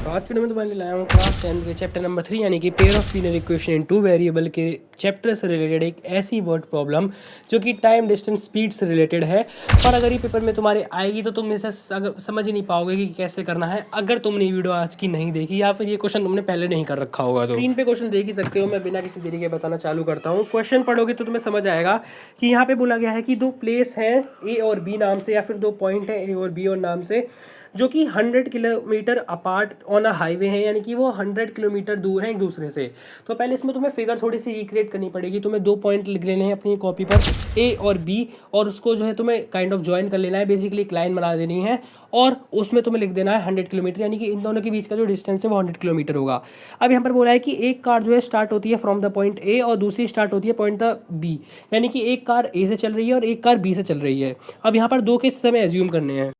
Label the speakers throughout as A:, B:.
A: तो आज की वीडियो में तुम्हारे लिए लाया हूँ क्लास 10 के चैप्टर नंबर 3 यानी कि pair of linear equation in two variable के चैप्टर से रिलेटेड एक ऐसी वर्ड प्रॉब्लम जो कि टाइम डिस्टेंस स्पीड से रिलेटेड है। और अगर ये पेपर में तुम्हारे आएगी तो तुम इसे समझ ही नहीं पाओगे कि कैसे करना है अगर तुमने ये वीडियो आज की नहीं देखी या फिर ये क्वेश्चन तुमने पहले नहीं कर रखा होगा। तो स्क्रीन पे क्वेश्चन देख ही सकते हो, मैं बिना किसी देरी के बताना चालू करता हूँ। क्वेश्चन पढ़ोगे तो तुम्हें समझ आएगा कि यहाँ पे बोला गया है कि दो प्लेस हैं ए और बी नाम से, या फिर दो पॉइंट हैं ए और बी और नाम से, जो कि 100 kilometre apart on a highway है, यानी कि वो 100 किलोमीटर दूर हैं एक दूसरे से। तो पहले इसमें तुम्हें फिगर थोड़ी सी रिक्रिएट करनी पड़ेगी। तुम्हें दो पॉइंट लिख लेने हैं अपनी कॉपी पर, ए और बी, और उसको जो है तुम्हें काइंड ऑफ ज्वाइन कर लेना है। बेसिकली एक लाइन बना देनी है और उसमें तुम्हें लिख देना है 100 किलोमीटर, यानी कि इन दोनों के बीच का जो डिस्टेंस है वो 100 किलोमीटर होगा। अब यहाँ पर बोला है कि एक कार जो है स्टार्ट होती है फ्रॉम द पॉइंट ए और दूसरी स्टार्ट होती है पॉइंट द बी, यानी कि एक कार ए से चल रही है और एक कार बी से चल रही है। अब यहाँ पर दो केस हमें एज्यूम करने हैं।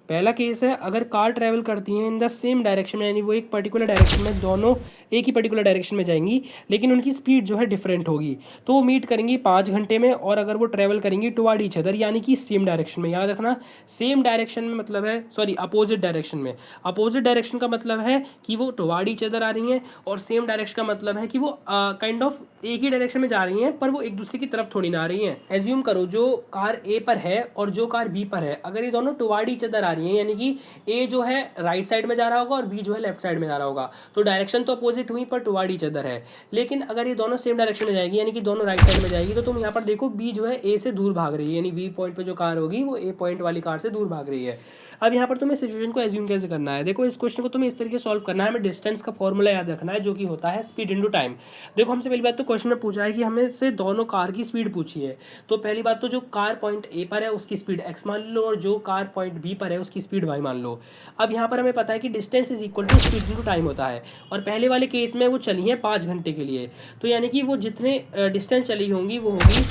A: पहला केस है, अगर कार ट्रैवल करती हैं इन द सेम डायरेक्शन में, यानी वो एक पर्टिकुलर डायरेक्शन में, दोनों एक ही पर्टिकुलर डायरेक्शन में जाएंगी लेकिन उनकी स्पीड जो है डिफरेंट होगी, तो वो मीट करेंगी 5 घंटे में। और अगर वो ट्रैवल करेंगी टुवर्ड ईच अदर, यानी कि सेम डायरेक्शन में, याद रखना सेम डायरेक्शन में मतलब है, सॉरी अपोजिट डायरेक्शन में। अपोजिट डायरेक्शन का मतलब है कि वो टुवर्ड ईच अदर आ रही हैं, और सेम डायरेक्शन का मतलब है कि वो काइंड ऑफ एक ही डायरेक्शन में जा रही हैं पर वो एक दूसरे की तरफ थोड़ी ना आ रही हैं। एज्यूम करो जो कार ए पर है और जो कार बी पर है, अगर ये दोनों टुवर्ड ईच अदर आ रही हैं, यानी कि ए जो है राइट साइड में जा रहा होगा और बी जो है लेफ्ट साइड में जा रहा होगा, तो डायरेक्शन तो अपोजिट हुई पर टुवर्ड ईच अदर है। लेकिन अगर ये दोनों सेम डायरेक्शन में जाएगी, यानी कि दोनों राइट साइड में जाएगी, तो तुम यहाँ पर देखो बी जो है ए से दूर भाग रही है, यानी बी पॉइंट पे जो कार होगी वो ए पॉइंट वाली कार से दूर भाग रही है। अब यहाँ पर तुम्हें सिचुएशन को एज्यूम कैसे करना है, देखो इस क्वेश्चन को तुम्हें इस तरीके से सॉल्व करना है। हमें डिस्टेंस का फॉर्मूला याद रखना है जो कि होता है स्पीड इनटू टाइम। देखो हमसे पहली बात तो क्वेश्चन में पूछा है कि हमें से दोनों कार की स्पीड पूछी है। तो पहली बात तो जो कार पॉइंट ए पर है उसकी स्पीड एक्स मान लो, और जो कार पॉइंट बी पर है उसकी स्पीड वाई मान लो। अब यहाँ पर हमें पता है कि distance is equal to speed into time होता है, और पहले वाले केस में वो चली है 5 घंटे के लिए, तो यानी कि वो जितने डिस्टेंस चली होंगी वो होगी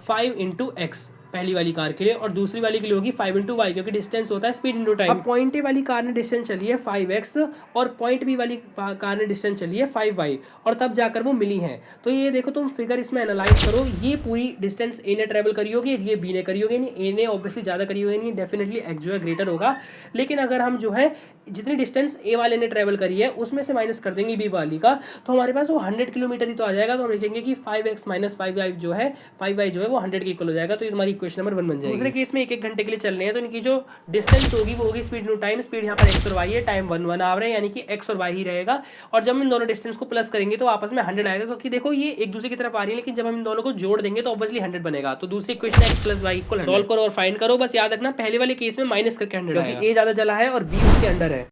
A: 5 इंटू एक्स पहली वाली कार के लिए, और दूसरी वाली के लिए होगी 5 इंटू वाई, क्योंकि डिस्टेंस होता है स्पीड इंटू टाइम। अब पॉइंट ए वाली कार ने डिस्टेंस चली है 5x और पॉइंट बी वाली कार ने डिस्टेंस चली है 5y, और तब जाकर वो मिली हैं। तो ये देखो तुम फिगर इसमें एनालाइज करो, ये पूरी डिस्टेंस ए ने ट्रेवल करी होगी, ये बी ने करी होगी, नहीं ए ने ऑब्वियसली ज़्यादा करी होगी, नहीं डेफिनेटली एक्स जो है ग्रेटर होगा। लेकिन अगर हम जो है जितनी डिस्टेंस ए वाले ने ट्रेवल करी है उसमें से माइनस कर देंगे बी वाली का, तो हमारे पास वो 100 किलोमीटर ही तो आ जाएगा। तो हम लिखेंगे कि 5x माइनस 5y जो है 5y जो है वो 100 के इक्वल हो जाएगा। तो ये तुम्हारी इक्वेशन नंबर 1 बन जाएगी। दूसरे केस में 1 घंटे के लिए चलने हैं, तो इनकी जो डिस्टेंस होगी वो होगी स्पीड इनटू टाइम। स्पीड यहाँ पर एक्स और वाई है, टाइम 1 आ रहा है, यानी कि एक्स और वाई ही रहेगा। और जब हम इन दोनों डिस्टेंस को प्लस करेंगे तो आपस में 100 आएगा, क्योंकि देखो ये एक दूसरे की तरफ आ रही है, लेकिन जब हम इन दोनों को जोड़ देंगे तो ऑब्वियसली 100 बनेगा। तो दूसरी equation X plus Y equal 100 solve करो और फाइंड करो। बस याद रखना पहले वाले केस में माइनस करके 100 आएगा, क्योंकि ए ज्यादा जला है और बी उसके अंडर है।